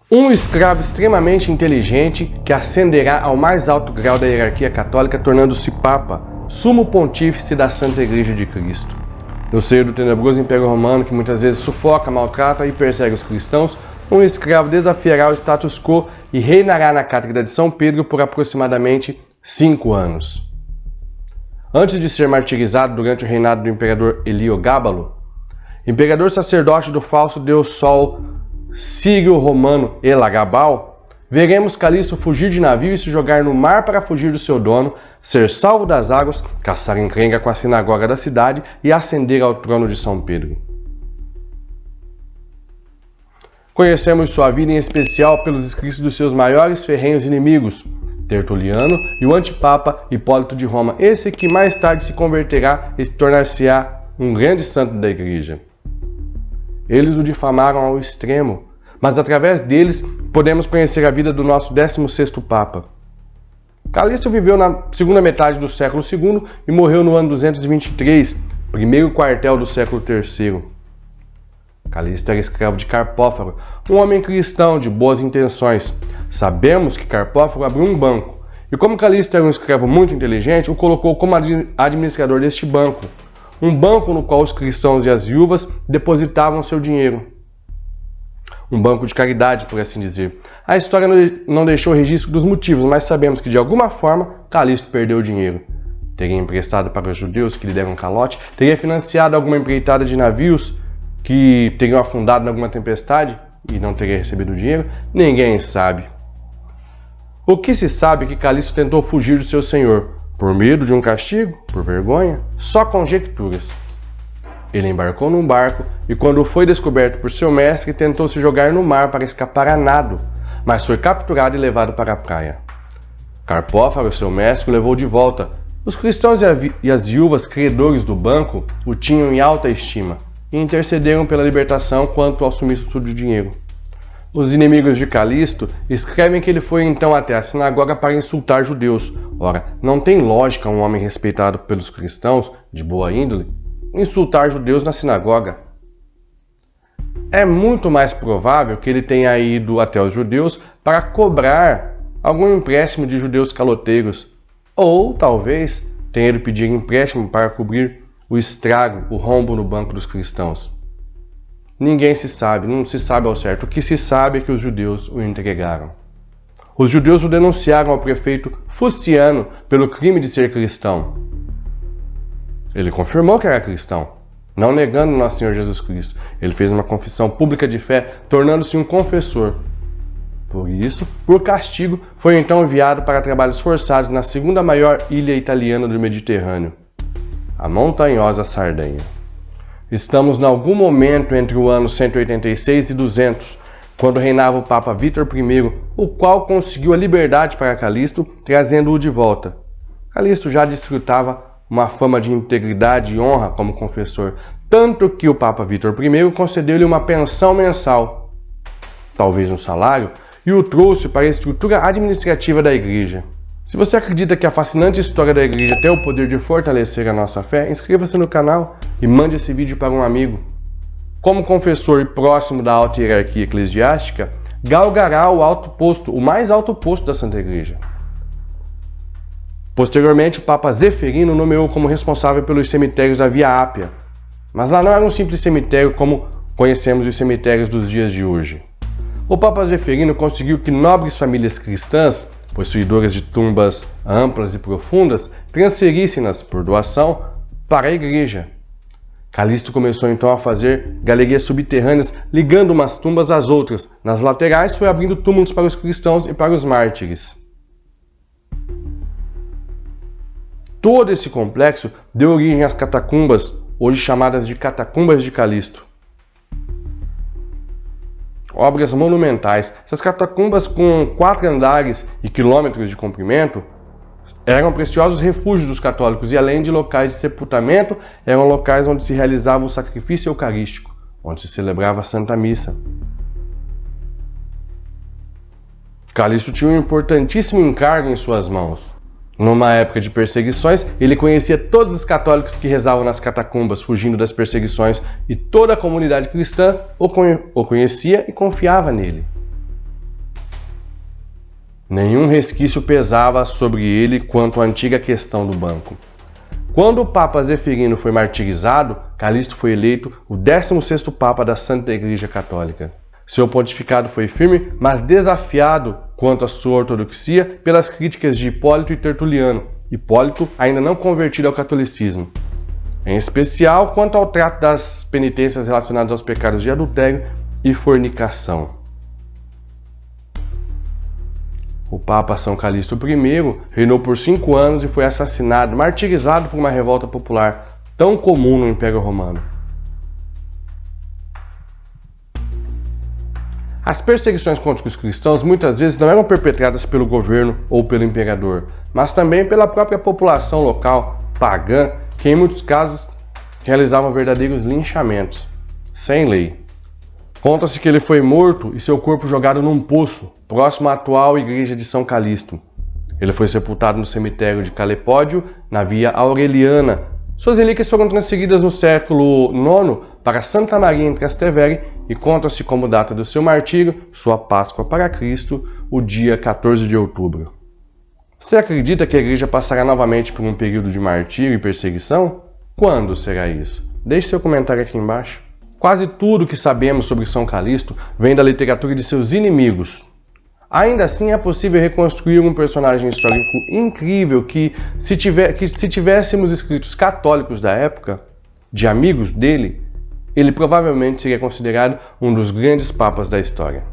Um escravo extremamente inteligente que ascenderá ao mais alto grau da hierarquia católica, tornando-se Papa, sumo pontífice da Santa Igreja de Cristo. No seio do tenebroso Império Romano, que muitas vezes sufoca, maltrata e persegue os cristãos, um escravo desafiará o status quo e reinará na Cátedra de São Pedro por aproximadamente 5 anos. Antes de ser martirizado durante o reinado do imperador Heliogábalo, imperador sacerdote do falso deus Sol Sírio Romano Elagabal, veremos Calisto fugir de navio e se jogar no mar para fugir do seu dono, ser salvo das águas, caçar encrenca com a sinagoga da cidade e ascender ao trono de São Pedro. Conhecemos sua vida em especial pelos escritos dos seus maiores ferrenhos inimigos, Tertuliano e o antipapa Hipólito de Roma, esse que mais tarde se converterá e tornar-se-á um grande santo da Igreja. Eles o difamaram ao extremo, mas através deles podemos conhecer a vida do nosso 16º Papa. Calisto viveu na segunda metade do século II e morreu no ano 223, primeiro quartel do século III. Calisto era escravo de Carpófaro, um homem cristão de boas intenções. Sabemos que Carpófaro abriu um banco, e como Calisto era um escravo muito inteligente, o colocou como administrador deste banco. Um banco no qual os cristãos e as viúvas depositavam seu dinheiro. Um banco de caridade, por assim dizer. A história não deixou registro dos motivos, mas sabemos que de alguma forma Calisto perdeu o dinheiro. Teria emprestado para os judeus que lhe deram calote, teria financiado alguma empreitada de navios que teriam afundado em alguma tempestade e não teria recebido o dinheiro. Ninguém sabe. O que se sabe é que Calisto tentou fugir do seu senhor. Por medo de um castigo? Por vergonha? Só conjecturas. Ele embarcou num barco e, quando foi descoberto por seu mestre, tentou se jogar no mar para escapar a nado, mas foi capturado e levado para a praia. Carpófaro, seu mestre, o levou de volta. Os cristãos e as viúvas credores do banco o tinham em alta estima e intercederam pela libertação quanto ao sumiço do dinheiro. Os inimigos de Calisto escrevem que ele foi então até a sinagoga para insultar judeus. Ora, não tem lógica um homem respeitado pelos cristãos, de boa índole, insultar judeus na sinagoga. É muito mais provável que ele tenha ido até os judeus para cobrar algum empréstimo de judeus caloteiros, ou talvez tenha ido pedir empréstimo para cobrir o estrago, o rombo no banco dos cristãos. Ninguém se sabe, não se sabe ao certo. O que se sabe é que os judeus o entregaram. Os judeus o denunciaram ao prefeito Fustiano pelo crime de ser cristão. Ele confirmou que era cristão, não negando nosso Senhor Jesus Cristo. Ele fez uma confissão pública de fé, tornando-se um confessor. Por isso, por castigo, foi então enviado para trabalhos forçados na segunda maior ilha italiana do Mediterrâneo, a montanhosa Sardenha. Estamos em algum momento entre o ano 186 e 200, quando reinava o Papa Vítor I, o qual conseguiu a liberdade para Calisto, trazendo-o de volta. Calisto já desfrutava uma fama de integridade e honra como confessor, tanto que o Papa Vítor I concedeu-lhe uma pensão mensal, talvez um salário, e o trouxe para a estrutura administrativa da Igreja. Se você acredita que a fascinante história da Igreja tem o poder de fortalecer a nossa fé, inscreva-se no canal e mande esse vídeo para um amigo. Como confessor e próximo da alta hierarquia eclesiástica, galgará o alto posto, o mais alto posto da Santa Igreja. Posteriormente, o Papa Zeferino nomeou como responsável pelos cemitérios da Via Ápia, mas lá não era um simples cemitério como conhecemos os cemitérios dos dias de hoje. O Papa Zeferino conseguiu que nobres famílias cristãs, possuidoras de tumbas amplas e profundas, transferissem-nas por doação para a Igreja. Calisto começou então a fazer galerias subterrâneas, ligando umas tumbas às outras. Nas laterais foi abrindo túmulos para os cristãos e para os mártires. Todo esse complexo deu origem às catacumbas, hoje chamadas de Catacumbas de Calisto. Obras monumentais. Essas catacumbas com 4 andares e quilômetros de comprimento eram preciosos refúgios dos católicos e, além de locais de sepultamento, eram locais onde se realizava o sacrifício eucarístico, onde se celebrava a Santa Missa. Calisto tinha um importantíssimo encargo em suas mãos. Numa época de perseguições, ele conhecia todos os católicos que rezavam nas catacumbas, fugindo das perseguições, e toda a comunidade cristã o conhecia e confiava nele. Nenhum resquício pesava sobre ele quanto à antiga questão do banco. Quando o Papa Zeferino foi martirizado, Calixto foi eleito o 16º Papa da Santa Igreja Católica. Seu pontificado foi firme, mas desafiado quanto à sua ortodoxia pelas críticas de Hipólito e Tertuliano, Hipólito ainda não convertido ao catolicismo, em especial quanto ao trato das penitências relacionadas aos pecados de adultério e fornicação. O Papa São Calixto I reinou por 5 anos e foi assassinado, martirizado por uma revolta popular tão comum no Império Romano. As perseguições contra os cristãos muitas vezes não eram perpetradas pelo governo ou pelo imperador, mas também pela própria população local, pagã, que em muitos casos realizavam verdadeiros linchamentos, sem lei. Conta-se que ele foi morto e seu corpo jogado num poço, próximo à atual igreja de São Calixto. Ele foi sepultado no cemitério de Calepódio, na Via Aureliana. Suas relíquias foram transferidas no século IX para Santa Maria em Trastevere e conta-se como data do seu martírio, sua Páscoa para Cristo, o dia 14 de outubro. Você acredita que a igreja passará novamente por um período de martírio e perseguição? Quando será isso? Deixe seu comentário aqui embaixo. Quase tudo que sabemos sobre São Calixto vem da literatura de seus inimigos. Ainda assim, é possível reconstruir um personagem histórico incrível que, se tivéssemos escritos católicos da época, de amigos dele, ele provavelmente seria considerado um dos grandes papas da história.